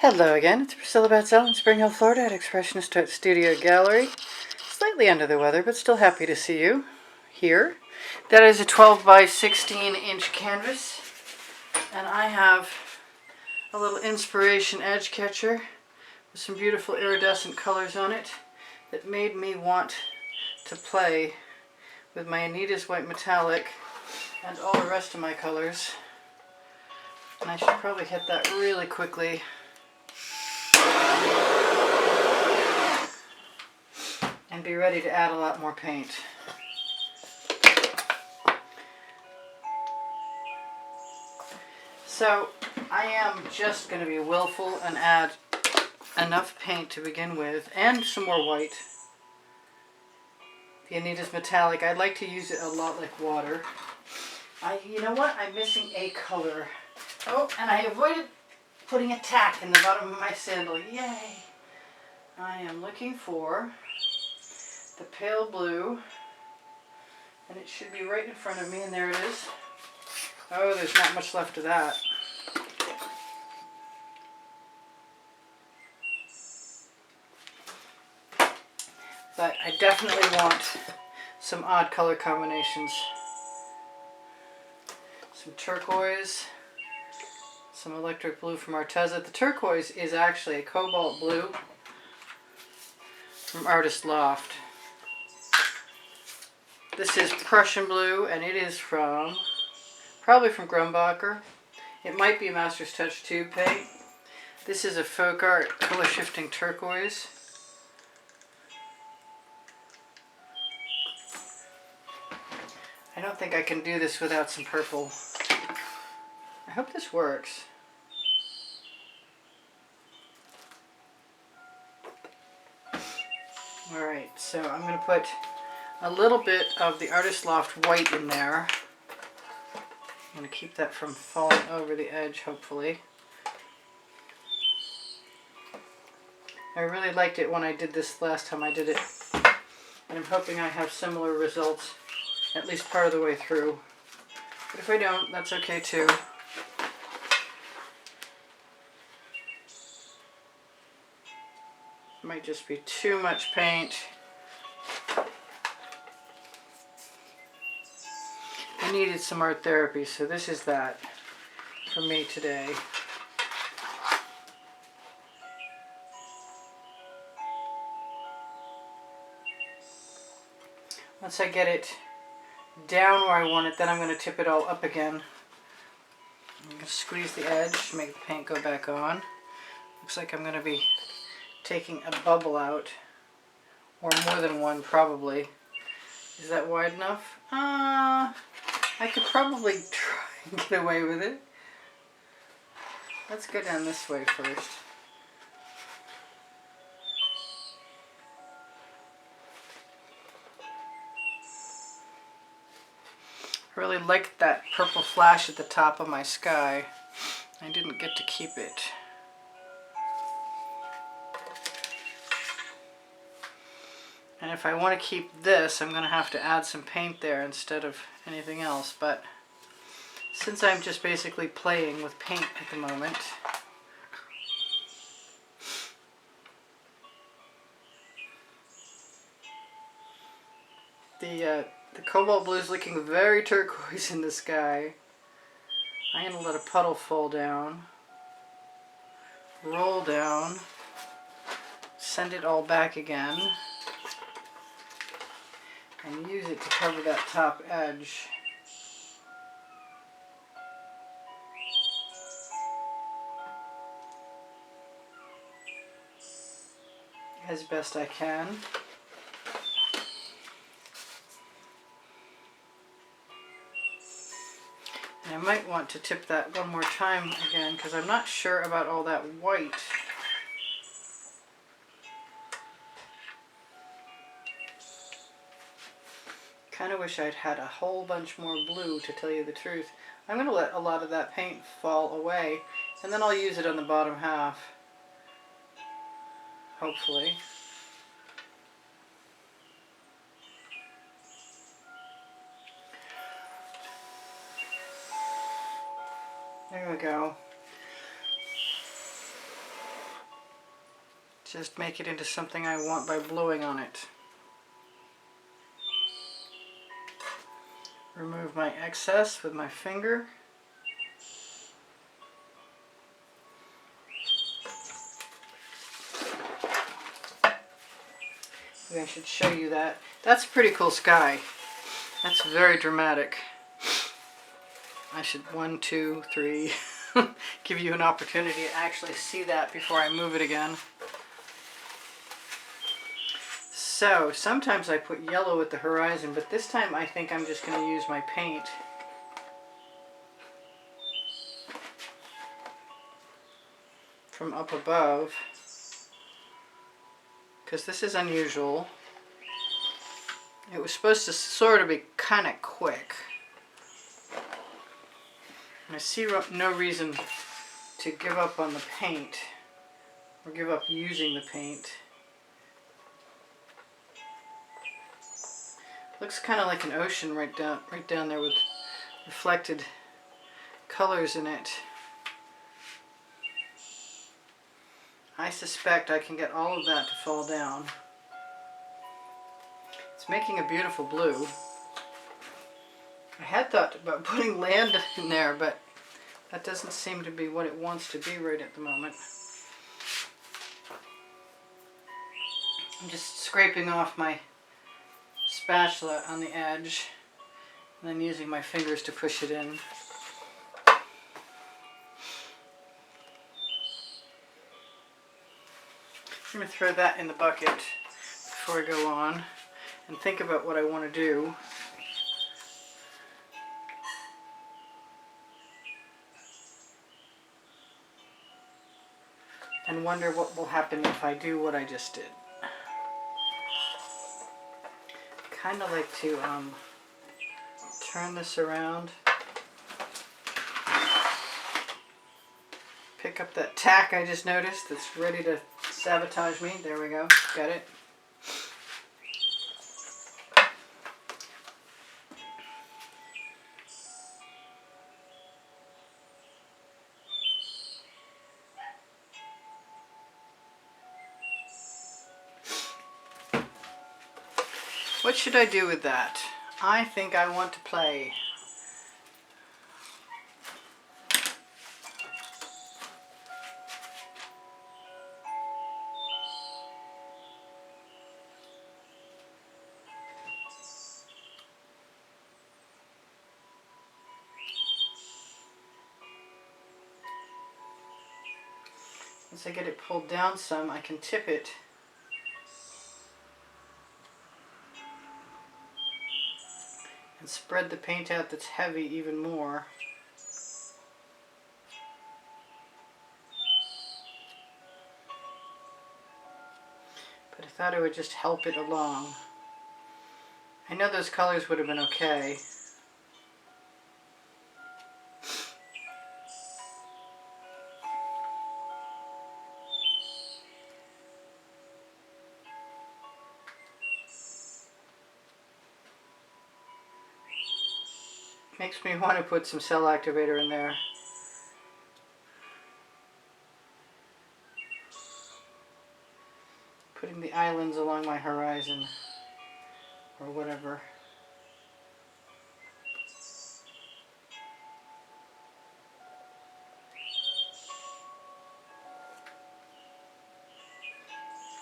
Hello again, it's Priscilla Batzell in Spring Hill, Florida at Expressionist Art Studio Gallery. Slightly under the weather, but still happy to see you here. That is a 12 by 16 inch canvas, and I have a little inspiration edge catcher with some beautiful iridescent colors on it that made me want to play with my Anita's white metallic and all the rest of my colors. And I should probably hit that really quickly. And be ready to add a lot more paint. So I am just going to be willful and add enough paint to begin with, and some more white. The Anita's metallic, I like to use it a lot like water. You know what? I'm missing a color. Oh, and I avoided putting a tack in the bottom of my sandal. Yay! I am looking for the pale blue, and it should be right in front of me, and there it is. Oh, there's not much left of that. But I definitely want some odd color combinations. Some turquoise, some electric blue from Arteza. The turquoise is actually a cobalt blue from Artist Loft. This is Prussian blue, and it is probably from Grumbacher. It might be Master's Touch tube paint. This is a Folk Art color shifting turquoise. I don't think I can do this without some purple. I hope this works. Alright, so I'm going to put a little bit of the Artist Loft white in there. I'm going to keep that from falling over the edge, hopefully. I really liked it when I did this last time I did it, and I'm hoping I have similar results at least part of the way through. But if I don't, that's okay too. Might just be too much paint. I needed some art therapy, so this is that for me today. Once I get it down where I want it, then I'm going to tip it all up again. I'm going to squeeze the edge, make the paint go back on. Looks like I'm going to be taking a bubble out, or more than one probably. Is that wide enough? I could probably try and get away with it. Let's go down this way first. I really liked that purple flash at the top of my sky. I didn't get to keep it. And if I want to keep this, I'm going to have to add some paint there instead of anything else. But since I'm just basically playing with paint at the moment, the cobalt blue is looking very turquoise in the sky. I'm going to let a puddle fall down, roll down, send it all back again, and use it to cover that top edge. As best I can. And I might want to tip that one more time again because I'm not sure about all that white. Kind of wish I'd had a whole bunch more blue, to tell you the truth. I'm going to let a lot of that paint fall away, and then I'll use it on the bottom half. Hopefully. There we go. just make it into something I want by blowing on it. Remove my excess with my finger. Maybe I should show you that. That's a pretty cool sky. That's very dramatic. I should 1, 2, 3 give you an opportunity to actually see that before I move it again. So sometimes I put yellow at the horizon, but this time I think I'm just going to use my paint. From up above, because this is unusual. It was supposed to sort of be kind of quick. I see no reason to give up on the paint or give up using the paint. Looks kind of like an ocean right down there with reflected colors in it. I suspect I can get all of that to fall down. It's making a beautiful blue. I had thought about putting land in there, but that doesn't seem to be what it wants to be right at the moment. I'm just scraping off my spatula on the edge and then using my fingers to push it in. I'm going to throw that in the bucket before I go on and think about what I want to do. And wonder what will happen if I do what I just did. Kind of like to turn this around. Pick up that tack I just noticed that's ready to sabotage me. There we go. Got it. What should I do with that? I think I want to play. Once I get it pulled down some, I can tip it. And spread the paint out that's heavy even more. But I thought it would just help it along. I know those colors would have been okay. Makes me want to put some cell activator in there. Putting the islands along my horizon or whatever.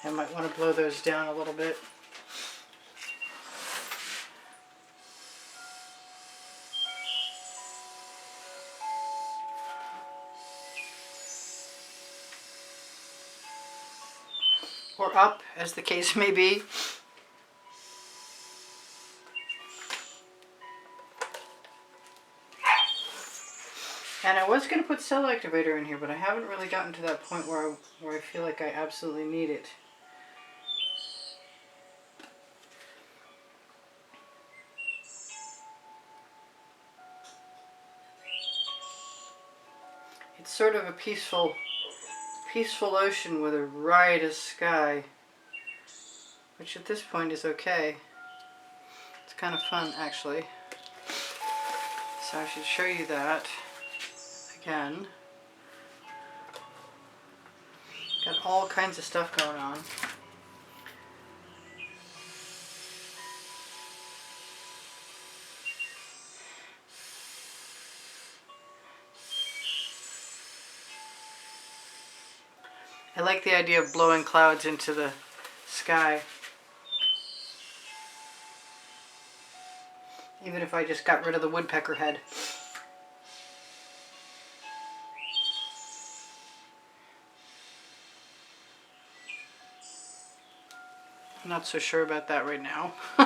I might want to blow those down a little bit. Or up, as the case may be. And I was going to put cell activator in here, but I haven't really gotten to that point where I feel like I absolutely need it. It's sort of a peaceful ocean with a riotous sky, which at this point is okay. It's kind of fun, actually. So I should show you that again. Got Got all kinds of stuff going on. I like the idea of blowing clouds into the sky. Even if I just got rid of the woodpecker head. I'm not so sure about that right now. A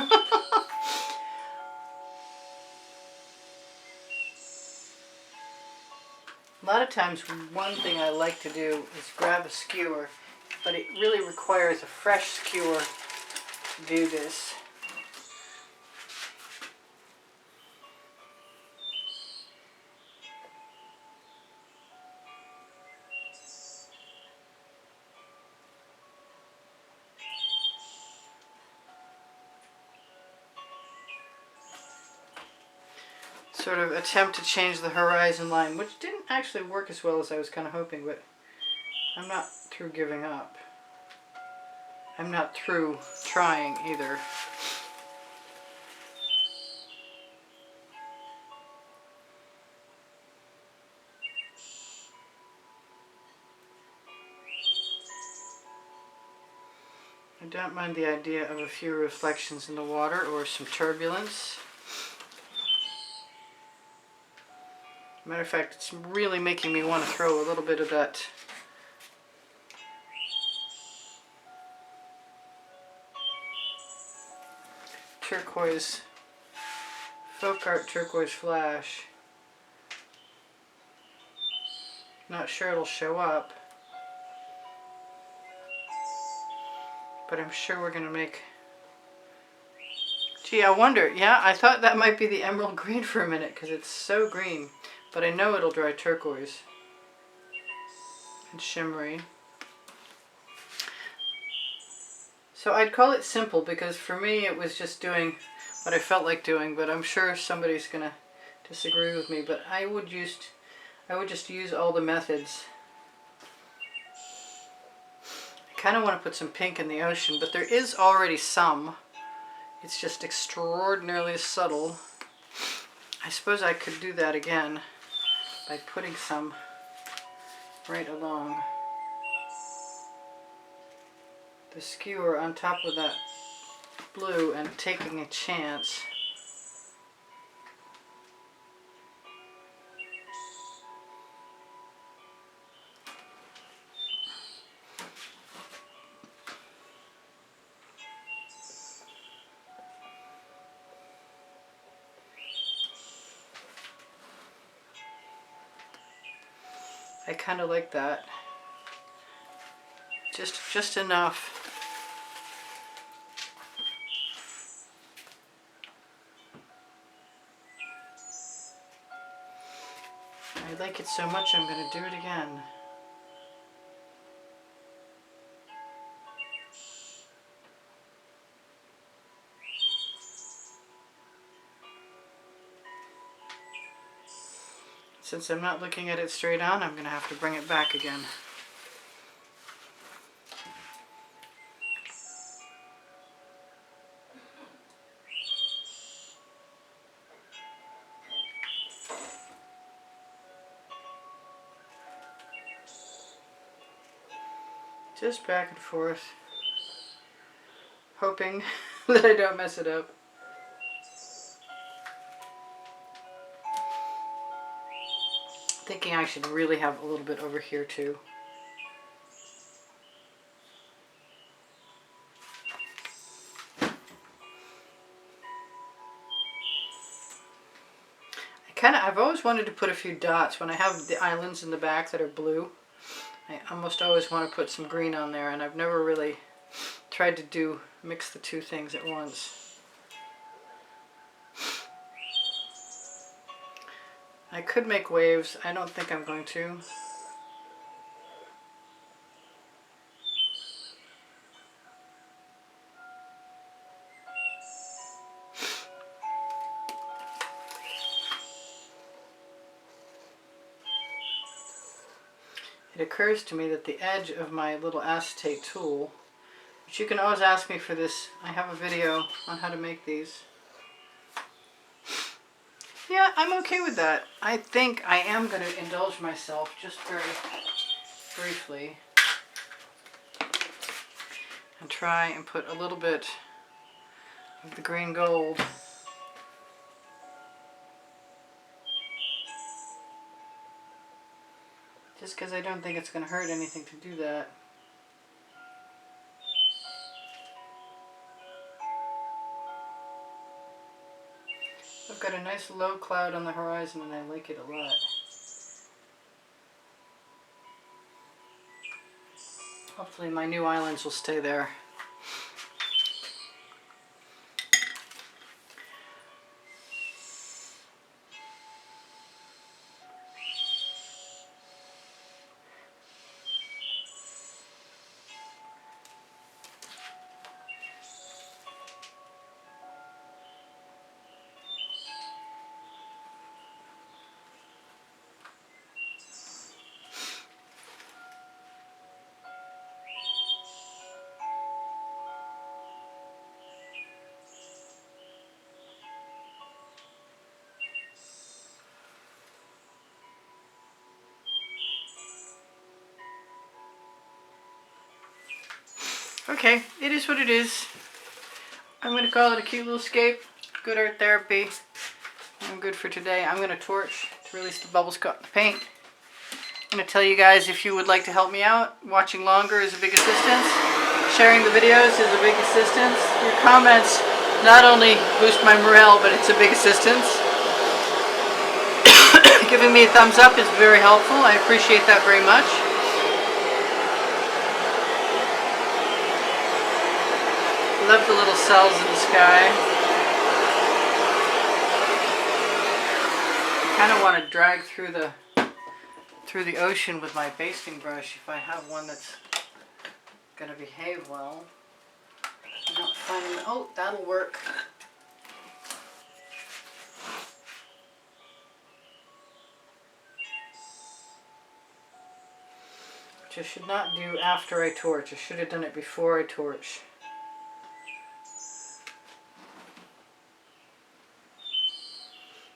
lot of times one thing I like to do is grab a skewer, but it really requires a fresh skewer to do this. Sort of attempt to change the horizon line, which didn't actually work as well as I was kind of hoping, but I'm not through giving up. I'm not through trying either. I don't mind the idea of a few reflections in the water or some turbulence. Matter of fact, it's really making me want to throw a little bit of that turquoise, folk art turquoise flash. Not sure it'll show up, but I'm sure we're gonna make... Gee, I wonder, yeah, I thought that might be the emerald green for a minute because it's so green, but I know it'll dry turquoise and shimmery. So I'd call it simple because for me it was just doing what I felt like doing, but I'm sure somebody's gonna disagree with me, but I would just use all the methods. I kind of want to put some pink in the ocean, but there is already some. It's just extraordinarily subtle. I suppose I could do that again by putting some right along the skewer on top of that blue and taking a chance. I kind of like that. Just enough. I like it so much I'm going to do it again. Since I'm not looking at it straight on, I'm going to have to bring it back again. Just back and forth, hoping that I don't mess it up. Thinking I should really have a little bit over here too. I've always wanted to put a few dots when I have the islands in the back that are blue. I almost always want to put some green on there, and I've never really tried to mix the two things at once. I could make waves. I don't think I'm going to. it occurs to me that the edge of my little acetate tool, which you can always ask me for this, I have a video on how to make these. Yeah, I'm okay with that. I think I am going to indulge myself just very briefly and try and put a little bit of the green gold just because I don't think it's going to hurt anything to do that. I've got a nice low cloud on the horizon and I like it a lot. Hopefully my new islands will stay there. Okay, it is what it is. I'm going to call it a cute little escape. Good art therapy. I'm good for today. I'm going to torch to release the bubbles caught in the paint. I'm going to tell you guys if you would like to help me out. Watching longer is a big assistance. Sharing the videos is a big assistance. Your comments not only boost my morale, but it's a big assistance. Giving me a thumbs up is very helpful. I appreciate that very much. Love the little cells in the sky. I kind of want to drag through the ocean with my basting brush if I have one that's going to behave well. I'm not finding. Oh, that'll work. Which I should not do after I torch. I should have done it before I torch.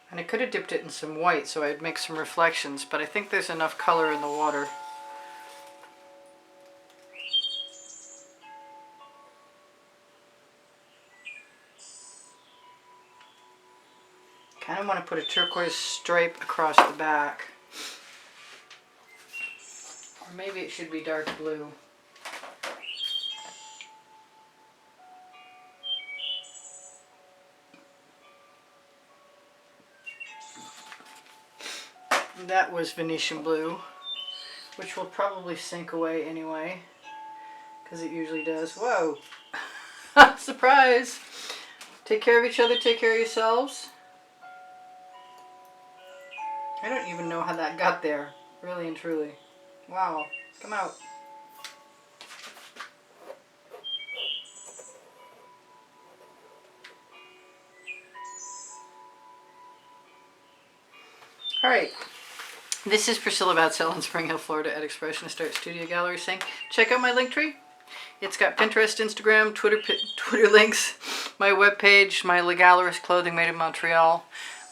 And I could have dipped it in some white so I'd make some reflections, but I think there's enough color in the water. Kind of want to put a turquoise stripe across the back. Or maybe it should be dark blue. That was Venetian blue, which will probably sink away anyway, because it usually does. Whoa! Surprise! Take care of each other, take care of yourselves. I don't even know how that got there, really and truly. Wow, come out. Alright. This is Priscilla Batzell in Spring Hill, Florida at Expressionist Art Studio Gallery saying, check out my link tree. It's got Pinterest, Instagram, Twitter links, my webpage, my legalist clothing made in Montreal.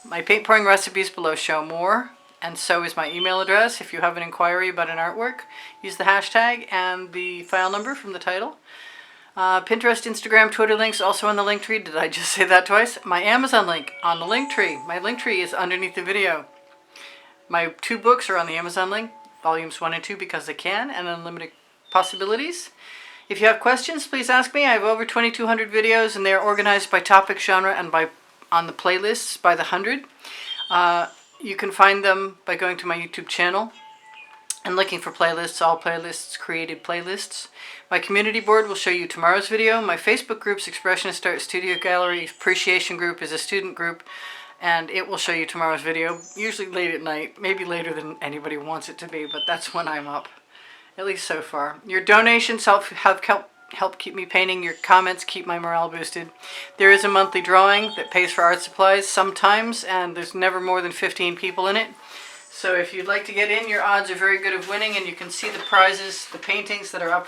My paint pouring recipes below show more, and so is my email address. If you have an inquiry about an artwork, use the hashtag and the file number from the title. Pinterest, Instagram, Twitter links also on the link tree. Did I just say that twice? My Amazon link on the link tree. My link tree is underneath the video. My 2 books are on the Amazon link, volumes 1 and 2, because I can, and Unlimited Possibilities. If you have questions, please ask me. I have over 2,200 videos, and they are organized by topic, genre, and on the playlists by the 100. You can find them by going to my YouTube channel and looking for playlists, all playlists, created playlists. My community board will show you tomorrow's video. My Facebook group's Expressionist Art Studio Gallery Appreciation Group is a student group, and it will show you tomorrow's video, usually late at night, maybe later than anybody wants it to be, but that's when I'm up, at least so far. Your donations have helped keep me painting. Your comments keep my morale boosted. There is a monthly drawing that pays for art supplies sometimes, and there's never more than 15 people in it. So if you'd like to get in, your odds are very good of winning, and you can see the prizes, the paintings that are up